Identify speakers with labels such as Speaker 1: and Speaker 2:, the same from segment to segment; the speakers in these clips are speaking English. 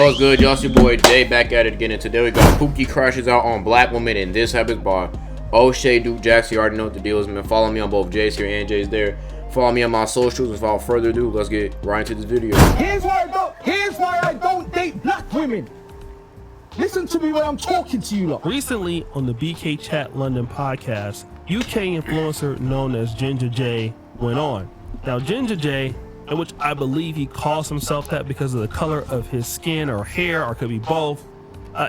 Speaker 1: Yo, what's good? Y'all, it's your boy Jay back at it again, and today we got Pookie crashes out on black women, and this happens by O'Shea Duke Jackson. You already know what the deal is, man. Follow me on both Jay's here and Jay's there. Follow me on my socials, and without further ado, let's get right into this video.
Speaker 2: Here's why I don't date black women. Listen to me when I'm talking to you lot.
Speaker 3: Recently on the BK Chat London podcast, UK influencer known as Ginger J went on. Now Ginger J, in which I believe he calls himself that because of the color of his skin or hair, or could be both,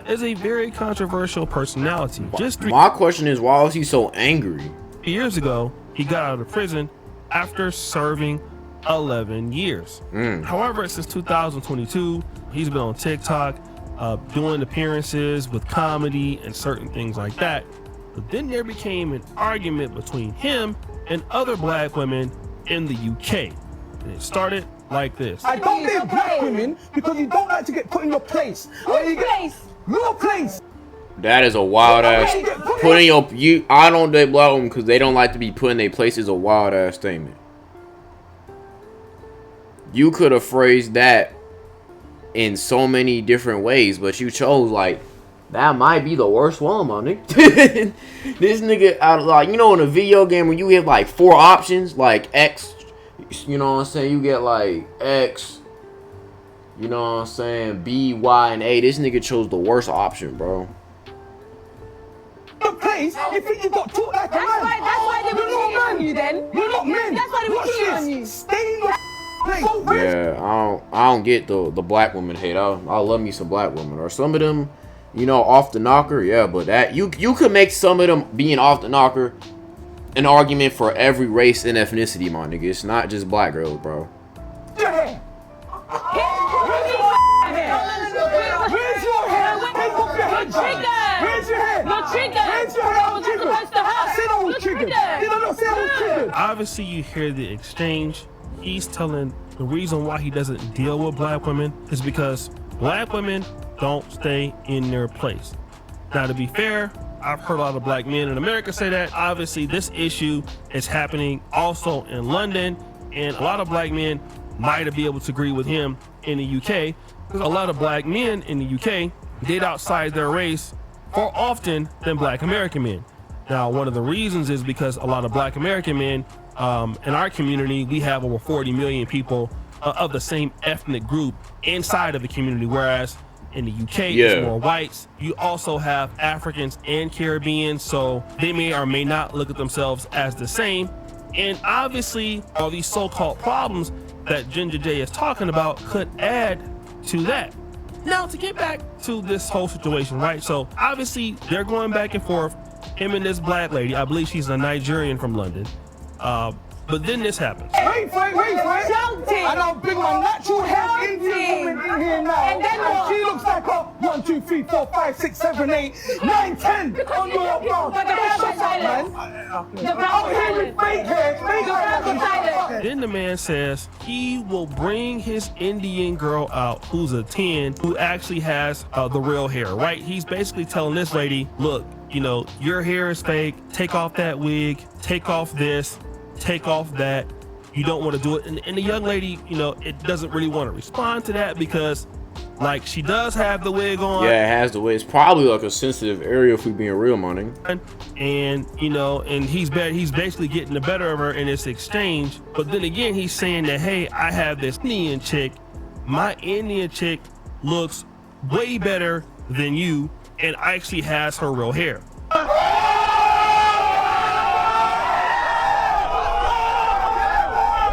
Speaker 3: is a very controversial personality.
Speaker 1: My question is, why was he so angry?
Speaker 3: 3 years ago, he got out of prison after serving 11 years. However, since 2022, he's been on TikTok, doing appearances with comedy and certain things like that. But then there became an argument between him and other black women in the UK. And it started like this.
Speaker 2: I don't date black women because you don't like to get put in your place. Your place.
Speaker 1: That is a wild ass. I don't date black women because they don't like to be put in their place is a wild ass statement. You could have phrased that in so many different ways, but you chose like that might be the worst one, my nigga. This nigga out, like, you know, in a video game when you have like 4 options, like X, you know what I'm saying, you get like X, you know what I'm saying, B, Y, and A. This nigga chose the worst option, bro.
Speaker 2: Your place, you think you got taught like a man.
Speaker 4: That's why they were cheating on you then.
Speaker 2: You're not men.
Speaker 4: That's why they were cheating on you.
Speaker 2: Stay in your place.
Speaker 1: Yeah, I don't get the black woman hate. I love me some black women, or some of them, you know, off the knocker. Yeah, but that you could make some of them being off the knocker an argument for every race and ethnicity, my nigga. It's not just black girls, bro.
Speaker 2: Where's your hair? Where's your hair? Take off your head. Where's your hair?
Speaker 4: You're triggered.
Speaker 2: Where's your hair? I was triggered. I said I was triggered. Did I not say I was triggered?
Speaker 3: Obviously, you hear the exchange. He's telling the reason why he doesn't deal with black women is because black women don't stay in their place. Now, to be fair, I've heard a lot of black men in America say that. Obviously, this issue is happening also in London, and a lot of black men might be able to agree with him in the UK, because a lot of black men in the UK date outside their race more often than black American men. Now, one of the reasons is because a lot of black American men, in our community, we have over 40 million people of the same ethnic group inside of the community, whereas in the UK, it's more whites. You also have Africans and Caribbean, so they may or may not look at themselves as the same. And obviously, all these so-called problems that Ginger J is talking about could add to that. Now, to get back to this whole situation, right? So obviously, they're going back and forth. Him and this black lady, I believe she's a Nigerian from London. But then this happens.
Speaker 2: Wait.
Speaker 4: Shouting.
Speaker 2: And I'll bring my natural hair Indian woman in here now.
Speaker 4: And then what?
Speaker 2: She looks like a 1, 2, 3, 4, 5, 6, 7, 8, 9, 10 on your brown.
Speaker 4: But the brown was silent. The brown was silent.
Speaker 2: Fake hair.
Speaker 4: The brown was silent.
Speaker 3: Then the man says he will bring his Indian girl out who's a 10, who actually has the real hair, right? He's basically telling this lady, look, you know, your hair is fake. Take off that wig. Take off this. Take off that. You don't want to do it. And the young lady, you know, it doesn't really want to respond to that because, like, she does have the wig on.
Speaker 1: Yeah, it has the wig. It's probably like a sensitive area if we being real, money.
Speaker 3: And, you know, and he's basically getting the better of her in this exchange. But then again, he's saying that, hey, I have this Indian chick. My Indian chick looks way better than you and actually has her real hair.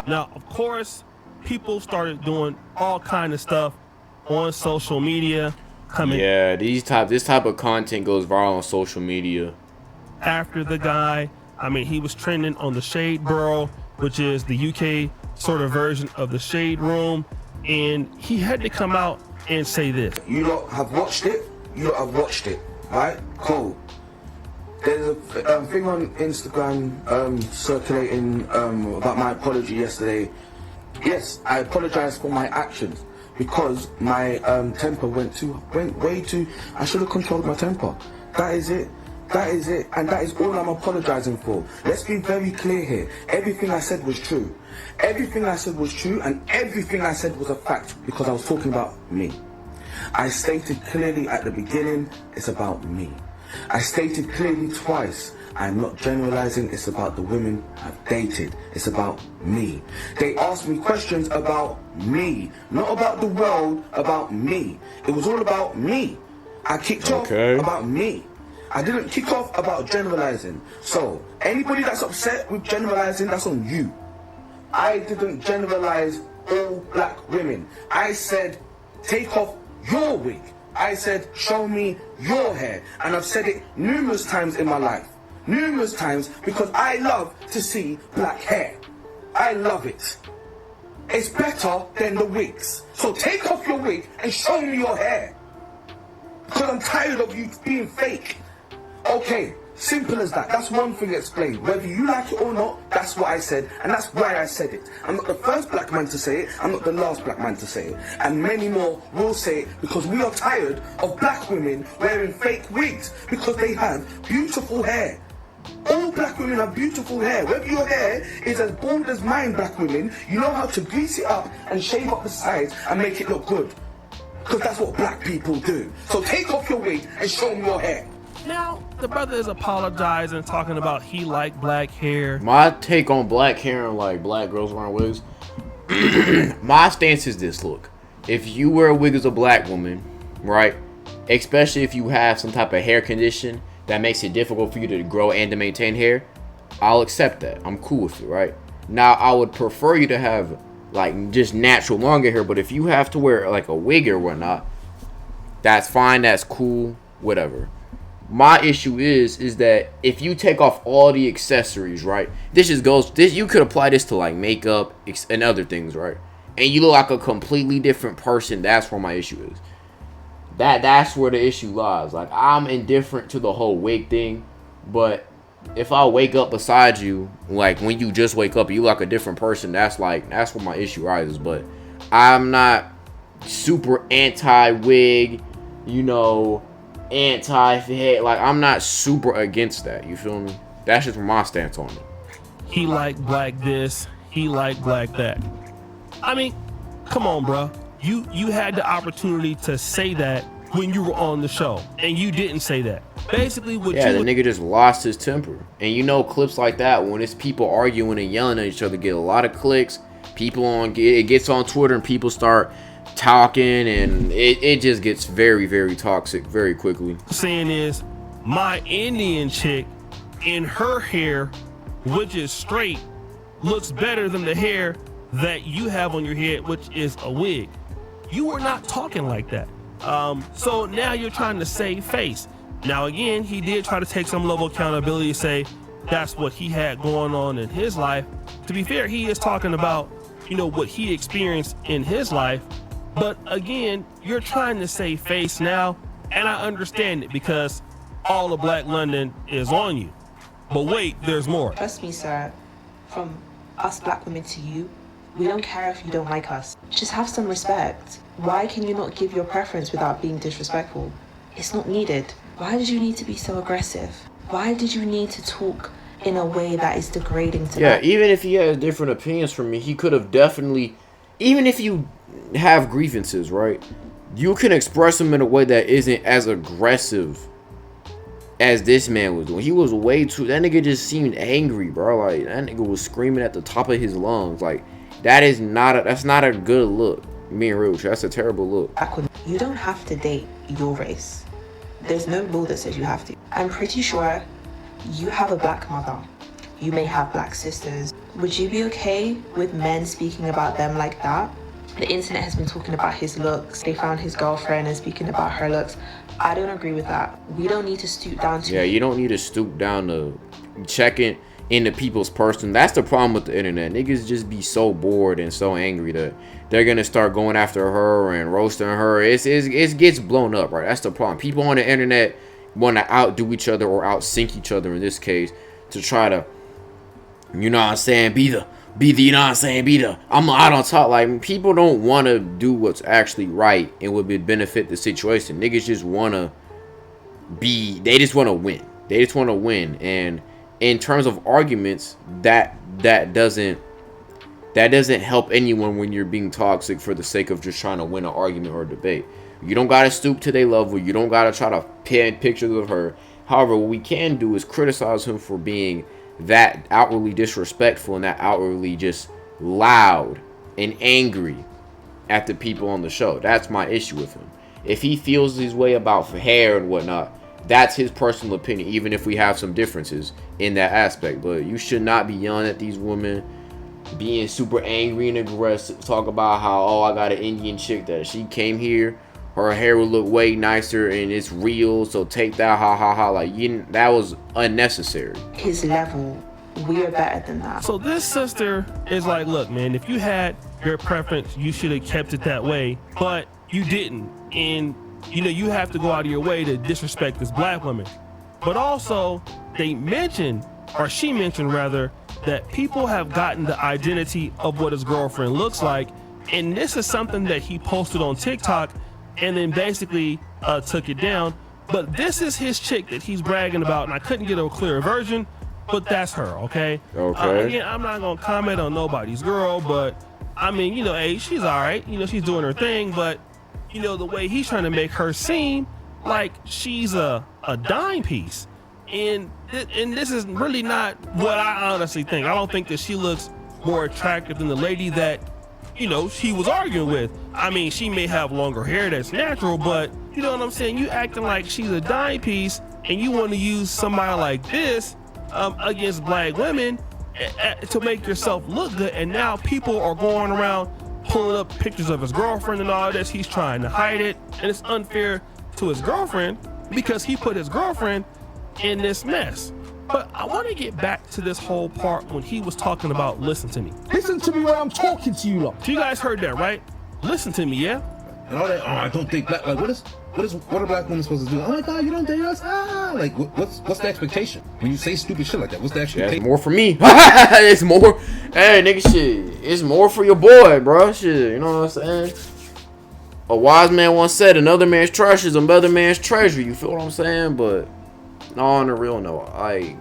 Speaker 3: Now, of course, people started doing all kind of stuff on social media.
Speaker 1: Yeah, this type of content goes viral on social media.
Speaker 3: After the guy, I mean, he was trending on the Shade Bro, which is the UK sort of version of the Shade Room, and he had to come out and say this.
Speaker 5: You lot have watched it. Right? Cool. There's a thing on Instagram circulating about my apology yesterday. Yes, I apologize for my actions because my temper went way too. I should have controlled my temper. That is it. And that is all I'm apologizing for. Let's be very clear here. Everything I said was true. Everything I said was true, and everything I said was a fact because I was talking about me. I stated clearly at the beginning, it's about me. I stated clearly twice, I'm not generalizing, it's about the women I've dated. It's about me. They asked me questions about me, not about the world, about me. It was all about me. I kicked off about me. I didn't kick off about generalizing. So, anybody that's upset with generalizing, that's on you. I didn't generalize all black women. I said, take off your wig. I said, show me your hair. And I've said it numerous times in my life. Numerous times, because I love to see black hair. I love it. It's better than the wigs. So take off your wig and show me your hair. Because I'm tired of you being fake. Okay, simple as that. That's one thing explained. Whether you like it or not, that's what I said, and that's why I said it. I'm not the first black man to say it, I'm not the last black man to say it. And many more will say it, because we are tired of black women wearing fake wigs, because they have beautiful hair. All black women have beautiful hair. Whether your hair is as bald as mine, black women, you know how to grease it up and shave up the sides and make it look good. Because that's what black people do. So take off your wig and show me your hair.
Speaker 3: Now, the brother is apologizing, talking about he liked black hair.
Speaker 1: My take on black hair and like black girls wearing wigs, my stance is this: look, if you wear a wig as a black woman, right, especially if you have some type of hair condition that makes it difficult for you to grow and to maintain hair, I'll accept that. I'm cool with it, right? Now, I would prefer you to have like just natural longer hair, but if you have to wear like a wig or whatnot, that's fine, that's cool, whatever. My issue is that if you take off all the accessories, right? You could apply this to like makeup and other things, right? And you look like a completely different person. That's where my issue is. That's where the issue lies. Like, I'm indifferent to the whole wig thing, but if I wake up beside you, like when you just wake up, you look like a different person. That's where my issue rises. But I'm not super anti-wig, anti-head. Like, I'm not super against that. You feel me? That's just my stance on it.
Speaker 3: He liked black this, he liked black that. I mean, come on, bro. You had the opportunity to say that when you were on the show, and you didn't say that. Basically, the
Speaker 1: nigga just lost his temper. And clips like that, when it's people arguing and yelling at each other, get a lot of clicks. It gets on Twitter and people start talking, and it just gets very, very toxic very quickly.
Speaker 3: Saying is, my Indian chick in her hair, which is straight, looks better than the hair that you have on your head, which is a wig. You were not talking like that. So now you're trying to save face. Now again, he did try to take some level of accountability, say that's what he had going on in his life. To be fair, he is talking about, what he experienced in his life. But again, you're trying to save face now, and I understand it because all of Black London is on you. But wait, there's more.
Speaker 6: Trust me, sir, from us black women to you, we don't care if you don't like us. Just have some respect. Why can you not give your preference without being disrespectful? It's not needed. Why did you need to be so aggressive? Why did you need to talk in a way that is degrading to them?
Speaker 1: Even if he has different opinions from me, he could have definitely, even if you have grievances, right? You can express them in a way that isn't as aggressive as this man was doing. He was way too, that nigga just seemed angry, bro. Like, that nigga was screaming at the top of his lungs. Like, that's not a good look. Being real, that's a terrible look.
Speaker 6: You don't have to date your race. There's no law that says you have to. I'm pretty sure you have a black mother. You may have black sisters. Would you be okay with men speaking about them like that? The internet has been talking about his looks. They found his girlfriend and speaking about her looks. I don't agree with that. We don't need to stoop down to...
Speaker 1: you don't need to stoop down to checking into people's person. That's the problem with the internet. Niggas just be so bored and so angry that they're gonna start going after her and roasting her. It gets blown up, right? That's the problem. People on the internet want to outdo each other or outsync each other in this case to try to, be the I don't talk. Like, people don't want to do what's actually right and would benefit the situation. Niggas just want to they just want to win. They just want to win. And in terms of arguments, that doesn't help anyone when you're being toxic for the sake of just trying to win an argument or a debate. You don't gotta stoop to their level. You don't gotta try to pin pictures of her. However, what we can do is criticize him for being that outwardly disrespectful and that outwardly just loud and angry at the people on the show. That's my issue with him. If he feels his way about hair and whatnot, that's his personal opinion, even if we have some differences in that aspect. But you should not be yelling at these women, being super angry and aggressive, talk about how, oh, I got an Indian chick that she came here, her hair would look way nicer and it's real, so take that, ha ha ha. Like, that was unnecessary.
Speaker 6: His level, we are better than that.
Speaker 3: So this sister is like, look, man, if you had your preference, you should have kept it that way, but you didn't. And, you know, you have to go out of your way to disrespect this black woman. But also, they mentioned, or she mentioned rather, that people have gotten the identity of what his girlfriend looks like. And this is something that he posted on TikTok and then basically took it down. But this is his chick that he's bragging about, and I couldn't get a clearer version, but that's her, okay?
Speaker 1: Okay.
Speaker 3: Again, I'm not gonna comment on nobody's girl, but I mean, you know, hey, she's all right. You know, she's doing her thing, but you know, the way he's trying to make her seem like she's a dime piece. And this is really not what I honestly think. I don't think that she looks more attractive than the lady that, you know, she was arguing with. I mean, she may have longer hair that's natural, but you know what I'm saying? You acting like she's a dime piece and you want to use somebody like this against black women to make yourself look good. And now people are going around pulling up pictures of his girlfriend and all this. He's trying to hide it, and it's unfair to his girlfriend because he put his girlfriend in this mess. But I want to get back to this whole part when he was talking about listen to me.
Speaker 2: Listen to me when I'm talking to you lot.
Speaker 3: So you guys heard that, right? Listen to me, yeah?
Speaker 7: And all that, oh, I don't think black, like, what are black women supposed to do? Oh my God, you don't date us? Ah, like, what's the expectation? When you say stupid shit like that, what's the expectation?
Speaker 1: That's more for me. It's more, hey, nigga, shit. It's more for your boy, bro. Shit, you know what I'm saying? A wise man once said, another man's trash is another man's treasure. You feel what I'm saying? But, no, on the real note, like,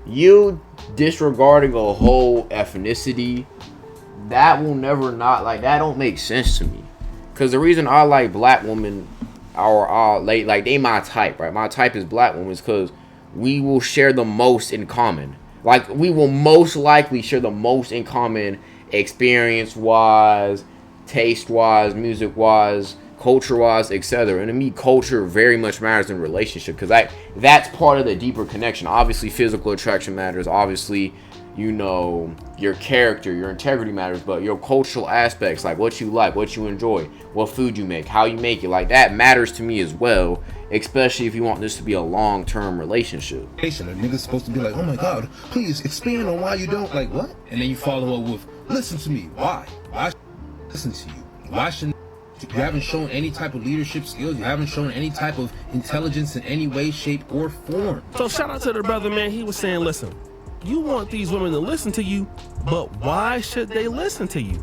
Speaker 1: you disregarding a whole ethnicity, that will never not, like, that don't make sense to me. Because the reason I like black women are like they my type, right? My type is black women because we will share the most in common. Like, we will most likely share the most in common experience-wise, taste-wise, music-wise, culture-wise, etc. And to me, culture very much matters in a relationship because that's part of the deeper connection. Obviously, physical attraction matters. Obviously, you know, your character, your integrity matters, but your cultural aspects, like what you like, what you enjoy, what food you make, how you make it, like that matters to me as well, especially if you want this to be a long-term relationship.
Speaker 7: A nigga's supposed to be like, oh my God, please expand on why you don't, like, what? And then you follow up with, listen to me, why? Why should I listen to you? Why shouldn't you haven't shown any type of leadership skills, you haven't shown any type of intelligence in any way, shape, or form.
Speaker 3: So shout out to the brother, man. He was saying, listen, you want these women to listen to you, but why should they listen to you?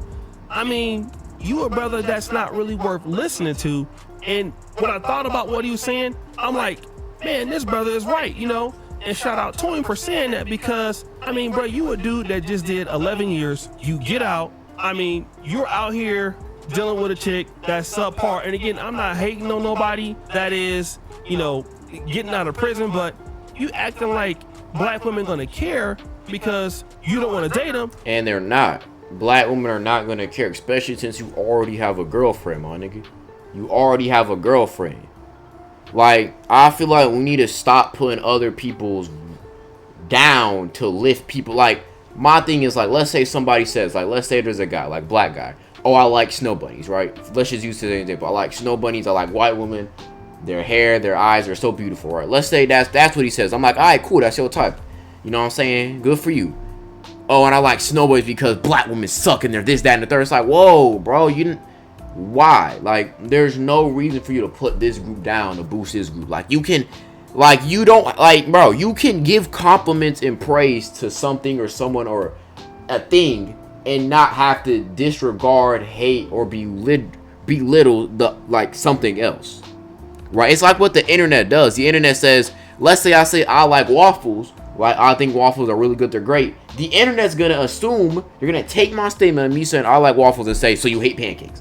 Speaker 3: I mean, you a brother that's not really worth listening to. And when I thought about what he was saying, I'm like, man, this brother is right, you know? And shout out to him for saying that because, I mean, bro, you a dude that just did 11 years. You get out. I mean, you're out here dealing with a chick that's subpar. And again, I'm not hating on nobody that is, you know, getting out of prison, but you acting like black women gonna care because you don't want to date them.
Speaker 1: And they're not. Black women are not gonna care, especially since you already have a girlfriend, my nigga. You already have a girlfriend. Like, I feel like we need to stop putting other people's down to lift people. Like, my thing is, like, let's say somebody says, like, let's say there's a guy, like, black guy. Oh, I like snow bunnies, right? Let's just use this example. I like snow bunnies. I like white women. Their hair, their eyes are so beautiful, right? Let's say that's what he says. I'm like, all right, cool, that's your type. You know what I'm saying? Good for you. Oh, and I like snow bunnies because black women suck and they're this, that, and the third. It's like, whoa, bro, you didn't. Why? Like, there's no reason for you to put this group down to boost this group. Like, you can, like, you don't, like, bro, you can give compliments and praise to something or someone or a thing and not have to disregard, hate, or belittle the, like, something else. Right? It's like what the internet does. The internet says, let's say I say I like waffles, right? I think waffles are really good, they're great. The internet's gonna assume, you're gonna take my statement of me saying I like waffles and say, so you hate pancakes.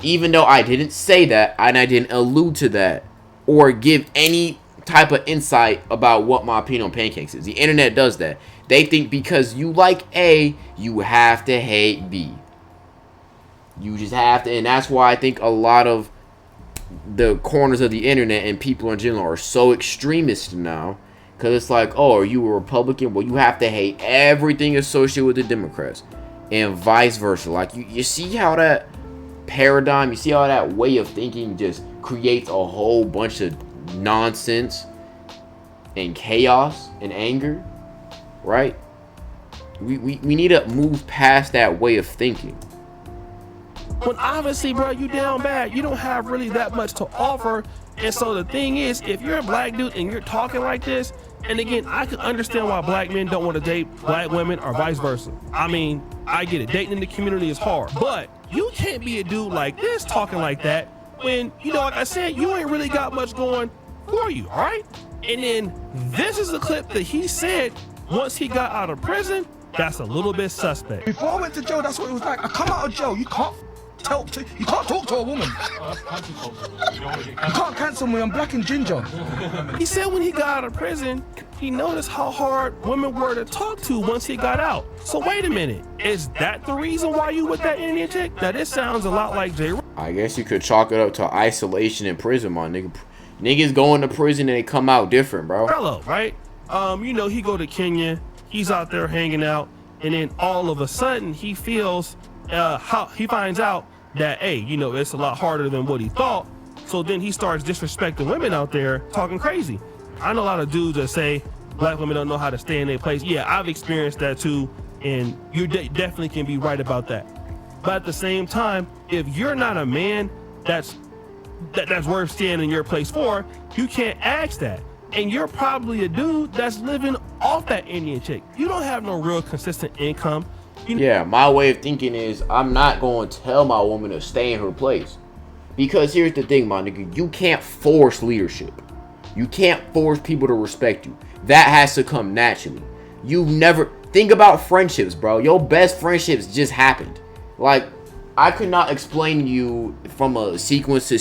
Speaker 1: even though I didn't say that and I didn't allude to that or give any type of insight about what my opinion on pancakes is. The internet does that. They think because you like A, you have to hate B. You just have to, and that's why I think a lot of the corners of the internet and people in general are so extremist now. Because it's like, oh, are you a Republican? Well, you have to hate everything associated with the Democrats. And vice versa. Like, you see how that paradigm, you see how that way of thinking just creates a whole bunch of nonsense and chaos and anger, right? We need to move past that way of thinking.
Speaker 3: When obviously, bro, you down bad. You don't have really that much to offer. And so the thing is, if you're a black dude and you're talking like this, and again, I can understand why black men don't want to date black women or vice versa. I mean, I get it. Dating in the community is hard. But you can't be a dude like this talking like that when, you know, like I said, you ain't really got much going for you, all right? And then this is a clip that he said once he got out of prison. That's a little bit suspect.
Speaker 2: Before I went to jail, that's what it was like. I come out of jail, you can't talk to a woman. You can't cancel me. I'm black and ginger.
Speaker 3: He said when he got out of prison, he noticed how hard women were to talk to once he got out. So wait a minute, is that the reason why you with that Indian chick? Now this sounds a lot like J.
Speaker 1: I guess you could chalk it up to isolation in prison, my nigga. Niggas going to prison and they come out different, bro.
Speaker 3: Hello, right? You know, he go to Kenya, he's out there hanging out, and then all of a sudden he feels how he finds out that, hey, you know, it's a lot harder than what he thought. So then he starts disrespecting women out there, talking crazy. I know a lot of dudes that say black women don't know how to stay in their place. Yeah, I've experienced that too, and you definitely can be right about that. But at the same time, if you're not a man that's worth staying in your place for, you can't ask that. And you're probably a dude that's living off that Indian chick. You don't have no real consistent income.
Speaker 1: Yeah, my way of thinking is I'm not going to tell my woman to stay in her place. Because here's the thing, my nigga. You can't force leadership. You can't force people to respect you. That has to come naturally. You never... Think about friendships, bro. Your best friendships just happened. Like, I could not explain to you from a sequence to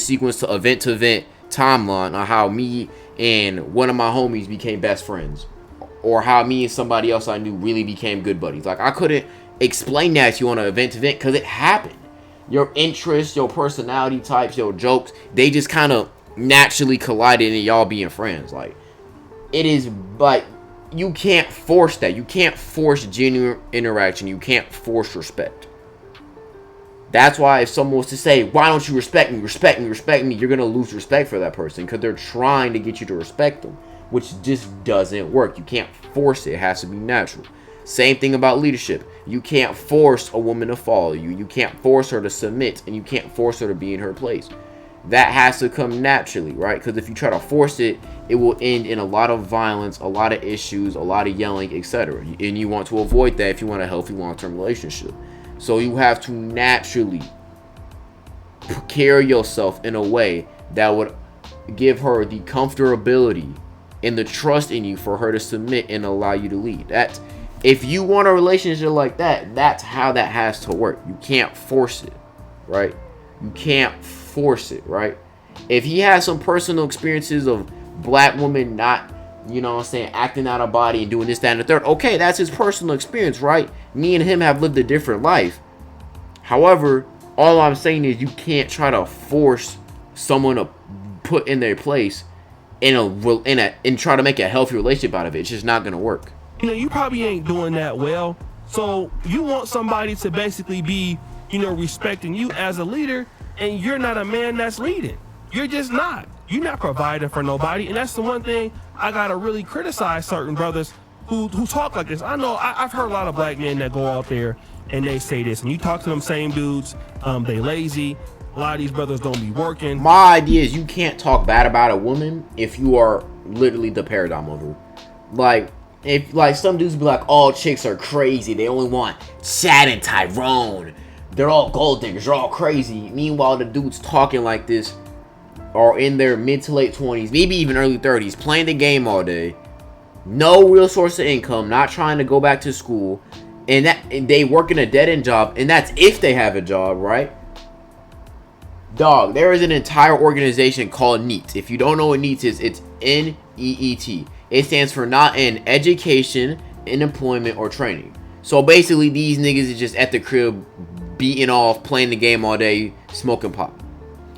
Speaker 1: event timeline on how me and one of my homies became best friends. Or how me and somebody else I knew really became good buddies. Like, I couldn't explain that to you on an event because it happened. Your interests, your personality types, your jokes, they just kind of naturally collided and y'all being friends. Like, it is, like, you can't force that. You can't force genuine interaction. You can't force respect. That's why if someone was to say, why don't you respect me, you're going to lose respect for that person because they're trying to get you to respect them, which just doesn't work. You can't force it. It has to be natural. Same thing about leadership. You can't force a woman to follow you. You can't force her to submit, and you can't force her to be in her place. That has to come naturally, right? Because if you try to force it, it will end in a lot of violence, a lot of issues, a lot of yelling, etc. And you want to avoid that if you want a healthy long-term relationship. So you have to naturally carry yourself in a way that would give her the comfortability and the trust in you for her to submit and allow you to lead. That's, if you want a relationship like that, that's how that has to work. You can't force it, right? You can't force it, right? If he has some personal experiences of black women not, you know what I'm saying, acting out of body and doing this, that, and the third, okay, that's his personal experience, right? Me and him have lived a different life. However, all I'm saying is you can't try to force someone to put in their place and try to make a healthy relationship out of it. It's just not gonna work.
Speaker 3: You know, you probably ain't doing that well. So you want somebody to basically be, you know, respecting you as a leader, and you're not a man that's leading. You're just not. You're not providing for nobody. And that's the one thing I gotta really criticize certain brothers who talk like this. I know I've heard a lot of black men that go out there and they say this, and you talk to them same dudes, they lazy. A lot of these brothers don't be working.
Speaker 1: My idea is you can't talk bad about a woman if you are literally the paradigm of her. Like, if like some dudes be like, all chicks are crazy, they only want Chad and Tyrone, they're all gold diggers, they're all crazy. Meanwhile, the dudes talking like this are in their mid to late 20s, maybe even early 30s, playing the game all day, no real source of income, not trying to go back to school, and they work in a dead-end job, and that's if they have a job, right? Dog, there is an entire organization called NEET. If you don't know what NEET is, it's NEET. It stands for not in education, in employment, or training. So basically, these niggas is just at the crib, beating off, playing the game all day, smoking pot.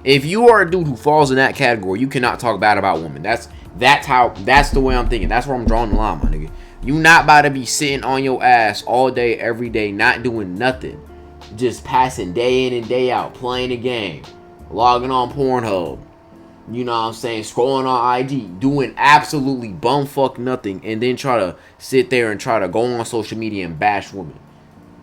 Speaker 1: If you are a dude who falls in that category, you cannot talk bad about women. That's the way I'm thinking. That's where I'm drawing the line, my nigga. You not about to be sitting on your ass all day, every day, not doing nothing. Just passing day in and day out, playing the game, logging on Pornhub, you know what I'm saying, scrolling on IG, doing absolutely bumfuck nothing, and then try to sit there and try to go on social media and bash women.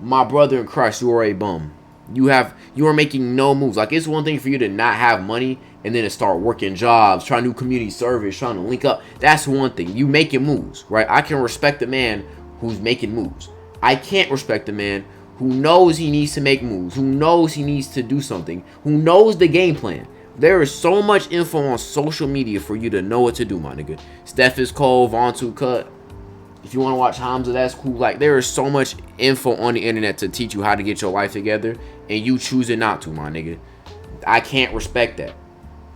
Speaker 1: My brother in Christ, you are a bum. You are making no moves. Like, it's one thing for you to not have money and then to start working jobs, trying to do community service, trying to link up. That's one thing. You making moves, right? I can respect the man who's making moves. I can't respect the man who knows he needs to make moves, who knows he needs to do something, who knows the game plan. There is so much info on social media for you to know what to do, my nigga. Steph is cold, Von 2 cut. If you want to watch Hamza, that's cool. Like, there is so much info on the internet to teach you how to get your life together, and you choosing not to, my nigga. I can't respect that,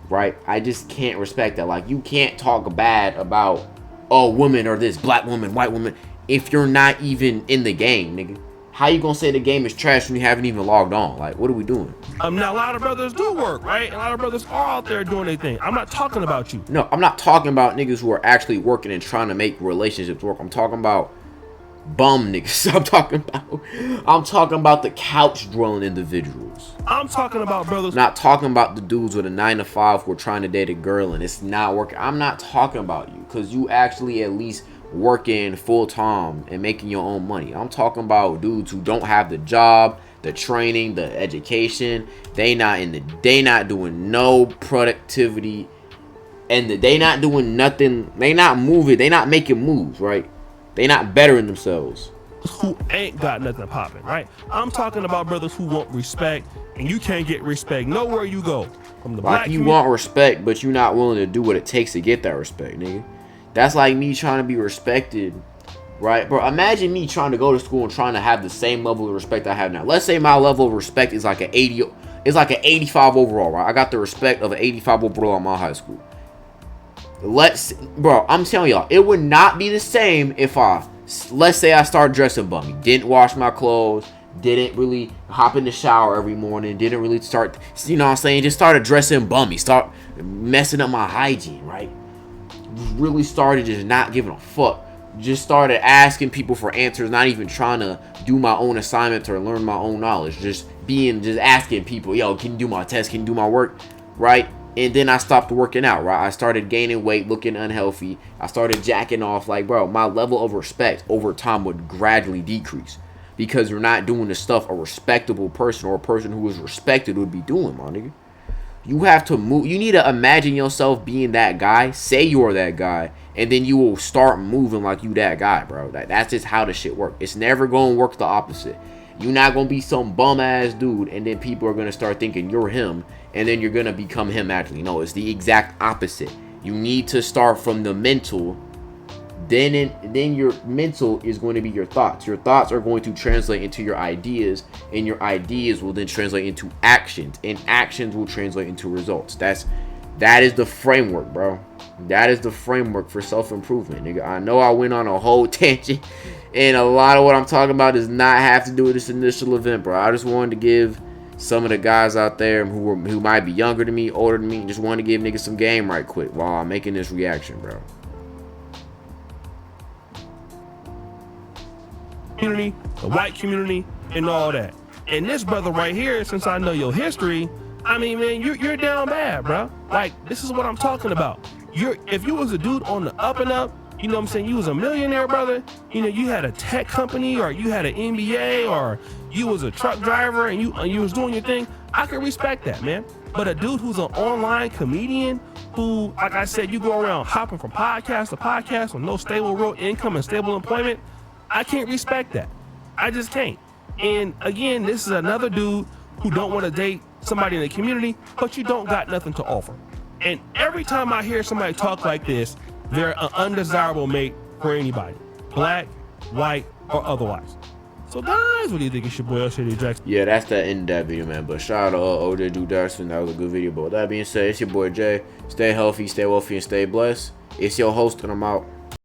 Speaker 1: right? I just can't respect that. Like, you can't talk bad about, oh, women or this, black woman, white woman, if you're not even in the game, nigga. How you gonna say the game is trash when you haven't even logged on? Like, what are we doing?
Speaker 3: Now, a lot of brothers do work, right? A lot of brothers are out there doing their thing. I'm not talking about you.
Speaker 1: No, I'm not talking about niggas who are actually working and trying to make relationships work. I'm talking about bum niggas. I'm talking about the couch dwelling individuals.
Speaker 3: I'm talking about brothers.
Speaker 1: Not talking about the dudes with a 9-to-5 who are trying to date a girl and it's not working. I'm not talking about you, because you actually at least working full time and making your own money. I'm talking about dudes who don't have the job, the training, the education. They not doing no productivity, and they not doing nothing. They not moving. They not making moves, right? They not bettering themselves.
Speaker 3: Who ain't got nothing popping, right? I'm talking about brothers who want respect, and you can't get respect nowhere you go. From the black
Speaker 1: Like, you
Speaker 3: community.
Speaker 1: want respect, but you're not willing to do what it takes to get that respect, nigga. That's like me trying to be respected, right? Bro, imagine me trying to go to school and trying to have the same level of respect I have now. Let's say my level of respect is like an 80, it's like an 85 overall, right? I got the respect of an 85 overall in my high school. Bro, I'm telling y'all, it would not be the same if let's say I started dressing bummy, didn't wash my clothes, didn't really hop in the shower every morning, didn't really start, you know what I'm saying, just started dressing bummy, start messing up my hygiene, right? Really started just not giving a fuck. Just started asking people for answers, not even trying to do my own assignments or learn my own knowledge. Just asking people, yo, can you do my test? Can you do my work? Right? And then I stopped working out, right? I started gaining weight, looking unhealthy. I started jacking off. Like, bro, my level of respect over time would gradually decrease, because you're not doing the stuff a respectable person or a person who is respected would be doing, my nigga. You have to move. You need to imagine yourself being that guy. Say you're that guy, and then you will start moving like you that guy, bro. That's just how the shit works. It's never gonna work the opposite. You're not gonna be some bum ass dude, and then people are gonna start thinking you're him, and then you're gonna become him actually. No, it's the exact opposite. You need to start from the mental. Then your mental is going to be your thoughts. Your thoughts are going to translate into your ideas, and your ideas will then translate into actions, and actions will translate into results. That is the framework, bro. That is the framework for self-improvement, nigga. I know I went on a whole tangent, and a lot of what I'm talking about does not have to do with this initial event, bro. I just wanted to give some of the guys out there who might be younger than me, older than me, just wanted to give niggas some game right quick while I'm making this reaction, bro.
Speaker 3: Community, the white community, and all that. And this brother right here, since I know your history, I mean, man, you're down bad, bro. Like, this is what I'm talking about. If you was a dude on the up and up, you know what I'm saying, you was a millionaire, brother, you know, you had a tech company, or you had an MBA, or you was a truck driver, and you was doing your thing, I can respect that, man. But a dude who's an online comedian, who, like I said, you go around hopping from podcast to podcast with no stable real income and stable employment, I can't respect that. I just can't. And again, this is another dude who don't want to date somebody in the community, but you don't got nothing to offer. And every time I hear somebody talk like this, they're an undesirable mate for anybody, black, white, or otherwise. So guys, what do you think? It's your boy Shady Jackson.
Speaker 1: Yeah, that's the end of that video, man. But shout out to OJ Duke Darson. That was a good video. But with that being said, it's your boy Jay. Stay healthy, stay wealthy, and stay blessed. It's your host, and I'm out.